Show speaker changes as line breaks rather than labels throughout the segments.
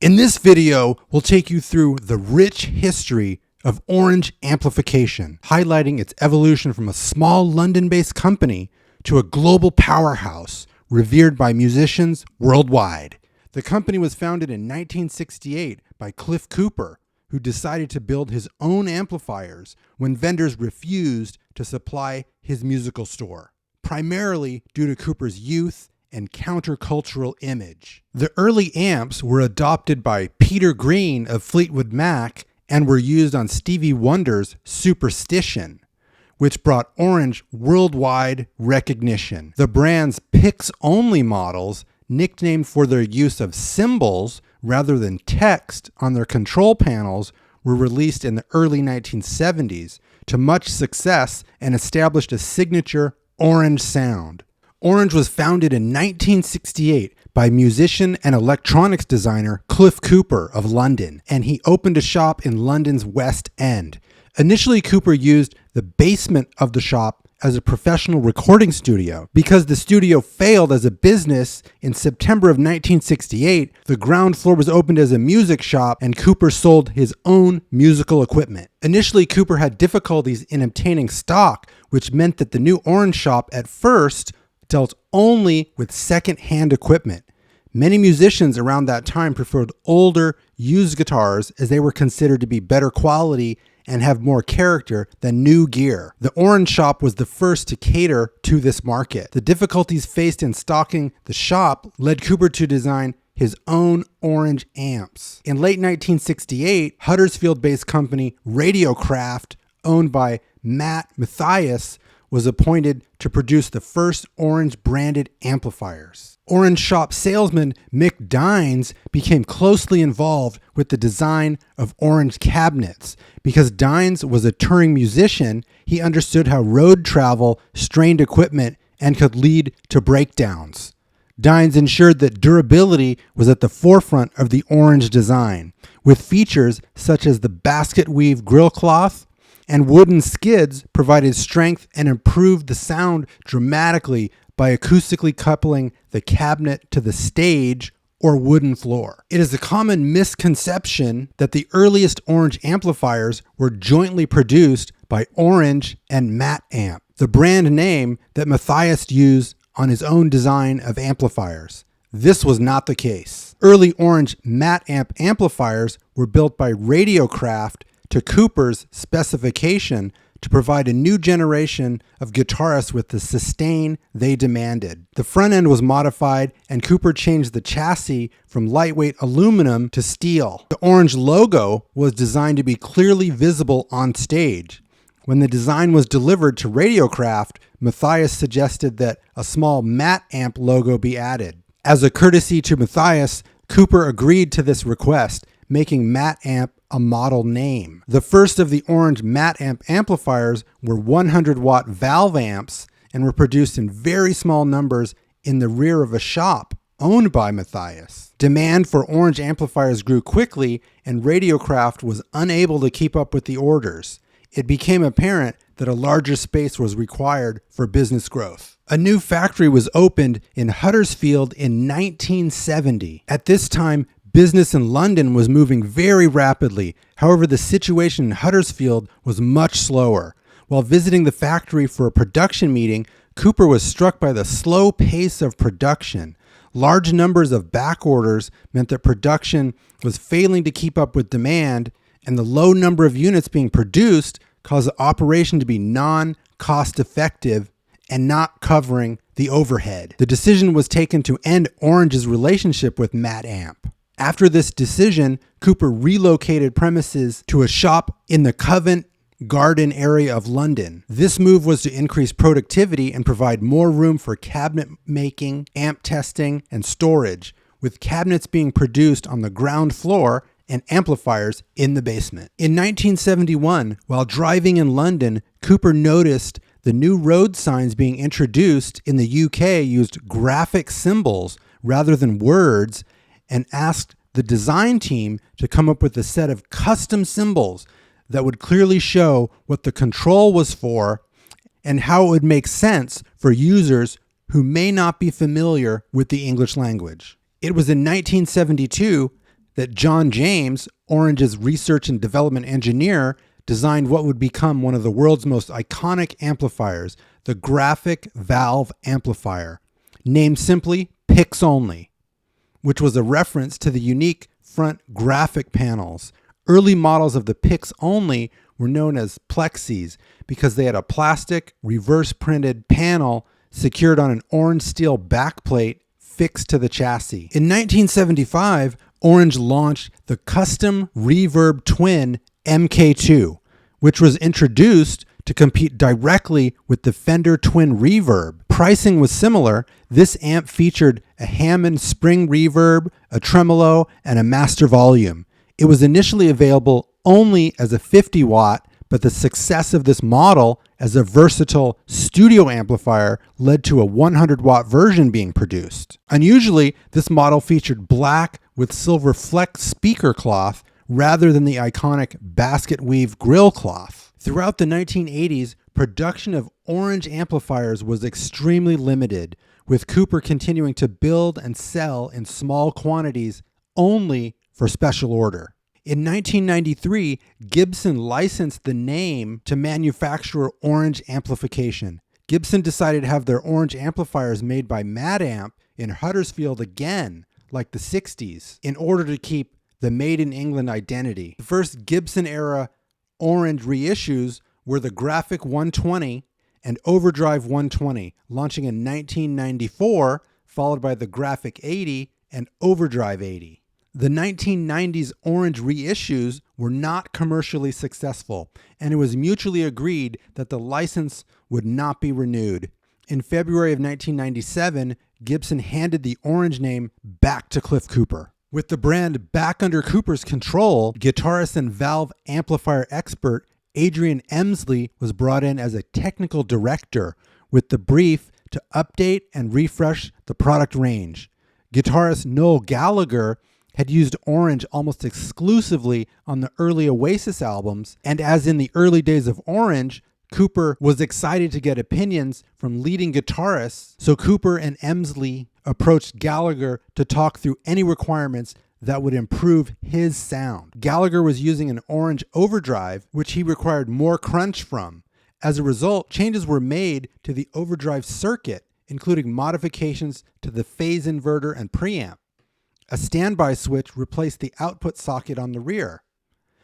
In this video, we'll take you through the rich history of Orange Amplification, highlighting its evolution from a small London-based company to a global powerhouse revered by musicians worldwide. The company was founded in 1968 by Cliff Cooper, who decided to build his own amplifiers when vendors refused to supply his musical store, primarily due to Cooper's youth and countercultural image. The early amps were adopted by Peter Green of Fleetwood Mac and were used on Stevie Wonder's Superstition, which brought Orange worldwide recognition. The brand's picks-only models, nicknamed for their use of symbols rather than text on their control panels, were released in the early 1970s to much success and established a signature Orange sound. Orange was founded in 1968 by musician and electronics designer Cliff Cooper of London, and he opened a shop in London's West End. Initially, Cooper used the basement of the shop as a professional recording studio. Because the studio failed as a business in September of 1968, the ground floor was opened as a music shop and Cooper sold his own musical equipment. Initially, Cooper had difficulties in obtaining stock, which meant that the new Orange shop at first dealt only with second-hand equipment. Many musicians around that time preferred older, used guitars as they were considered to be better quality and have more character than new gear. The Orange shop was the first to cater to this market. The difficulties faced in stocking the shop led Cooper to design his own Orange amps. In late 1968, Huddersfield-based company Radiocraft, owned by Matt Mathias, was appointed to produce the first Orange-branded amplifiers. Orange shop salesman Mick Dines became closely involved with the design of Orange cabinets. Because Dines was a touring musician, he understood how road travel strained equipment and could lead to breakdowns. Dines ensured that durability was at the forefront of the Orange design, with features such as the basket weave grill cloth and wooden skids provided strength and improved the sound dramatically by acoustically coupling the cabinet to the stage or wooden floor. It is a common misconception that the earliest Orange amplifiers were jointly produced by Orange and Matamp, the brand name that Mathias used on his own design of amplifiers. This was not the case. Early Orange Matamp amplifiers were built by Radiocraft to Cooper's specification to provide a new generation of guitarists with the sustain they demanded. The front end was modified and Cooper changed the chassis from lightweight aluminum to steel. The Orange logo was designed to be clearly visible on stage. When the design was delivered to Radiocraft, Mathias suggested that a small Matamp logo be added. As a courtesy to Mathias, Cooper agreed to this request, making Matamp a model name. The first of the Orange Matamp amplifiers were 100-watt valve amps and were produced in very small numbers in the rear of a shop owned by Mathias. Demand for Orange amplifiers grew quickly and Radiocraft was unable to keep up with the orders. It became apparent that a larger space was required for business growth. A new factory was opened in Huddersfield in 1970. At this time, business in London was moving very rapidly. However, the situation in Huddersfield was much slower. While visiting the factory for a production meeting, Cooper was struck by the slow pace of production. Large numbers of back orders meant that production was failing to keep up with demand, and the low number of units being produced caused the operation to be non-cost effective and not covering the overhead. The decision was taken to end Orange's relationship with Matamp. After this decision, Cooper relocated premises to a shop in the Covent Garden area of London. This move was to increase productivity and provide more room for cabinet making, amp testing, and storage, with cabinets being produced on the ground floor and amplifiers in the basement. In 1971, while driving in London, Cooper noticed the new road signs being introduced in the UK used graphic symbols rather than words, and asked the design team to come up with a set of custom symbols that would clearly show what the control was for and how it would make sense for users who may not be familiar with the English language. It was in 1972 that John James, Orange's research and development engineer, designed what would become one of the world's most iconic amplifiers, the graphic valve amplifier, named simply Picks Only, which was a reference to the unique front graphic panels. Early models of the Picks Only were known as plexis because they had a plastic, reverse-printed panel secured on an orange steel backplate fixed to the chassis. In 1975, Orange launched the custom Reverb Twin MK2, which was introduced to compete directly with the Fender Twin Reverb. Pricing was similar. This amp featured a Hammond spring reverb, a tremolo, and a master volume. It was initially available only as a 50 watt, but the success of this model as a versatile studio amplifier led to a 100 watt version being produced. Unusually, this model featured black with silver flecked speaker cloth rather than the iconic basket weave grill cloth. Throughout the 1980s, production of Orange amplifiers was extremely limited, with Cooper continuing to build and sell in small quantities only for special order. In 1993, Gibson licensed the name to manufacturer Orange Amplification. Gibson decided to have their Orange amplifiers made by Matamp in Huddersfield again, like the 60s, in order to keep the Made in England identity. The first Gibson-era Orange reissues were the Graphic 120 and Overdrive 120, launching in 1994, followed by the Graphic 80 and Overdrive 80. The 1990s Orange reissues were not commercially successful, and it was mutually agreed that the license would not be renewed. In February of 1997, Gibson handed the Orange name back to Cliff Cooper. With the brand back under Cooper's control, guitarist and valve amplifier expert Adrian Emsley was brought in as a technical director with the brief to update and refresh the product range. Guitarist Noel Gallagher had used Orange almost exclusively on the early Oasis albums, and as in the early days of Orange, Cooper was excited to get opinions from leading guitarists, so Cooper and Emsley approached Gallagher to talk through any requirements that would improve his sound. Gallagher was using an Orange Overdrive, which he required more crunch from. As a result, changes were made to the Overdrive circuit, including modifications to the phase inverter and preamp. A standby switch replaced the output socket on the rear.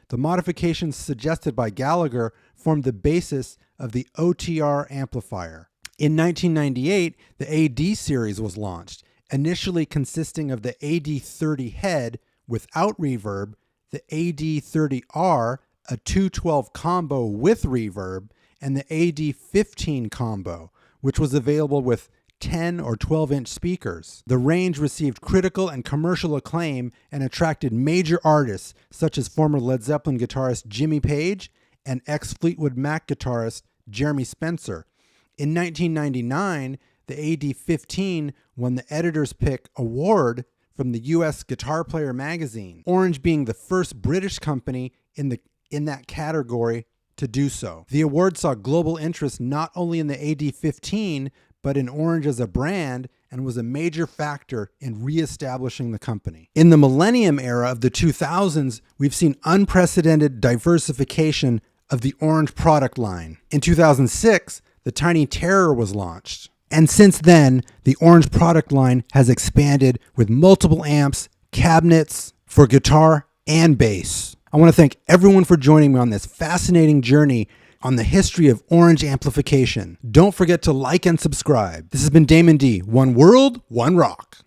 The modifications suggested by Gallagher formed the basis of the OTR amplifier. In 1998, the AD series was launched, initially consisting of the AD30 head without reverb, the AD30R, a 212 combo with reverb, and the AD15 combo, which was available with 10 or 12-inch speakers. The range received critical and commercial acclaim and attracted major artists such as former Led Zeppelin guitarist Jimmy Page and ex-Fleetwood Mac guitarist Jeremy Spencer. In 1999, the AD15 won the Editor's Pick Award from the U.S. Guitar Player magazine, Orange being the first British company in that category to do so. The award saw global interest not only in the AD15, but in Orange as a brand, and was a major factor in reestablishing the company. In the millennium era of the 2000s, we've seen unprecedented diversification of the Orange product line. In 2006, the Tiny Terror was launched. And since then, the Orange product line has expanded with multiple amps, cabinets for guitar and bass. I want to thank everyone for joining me on this fascinating journey on the history of Orange amplification. Don't forget to like and subscribe. This has been Damon D. One World, One Rock.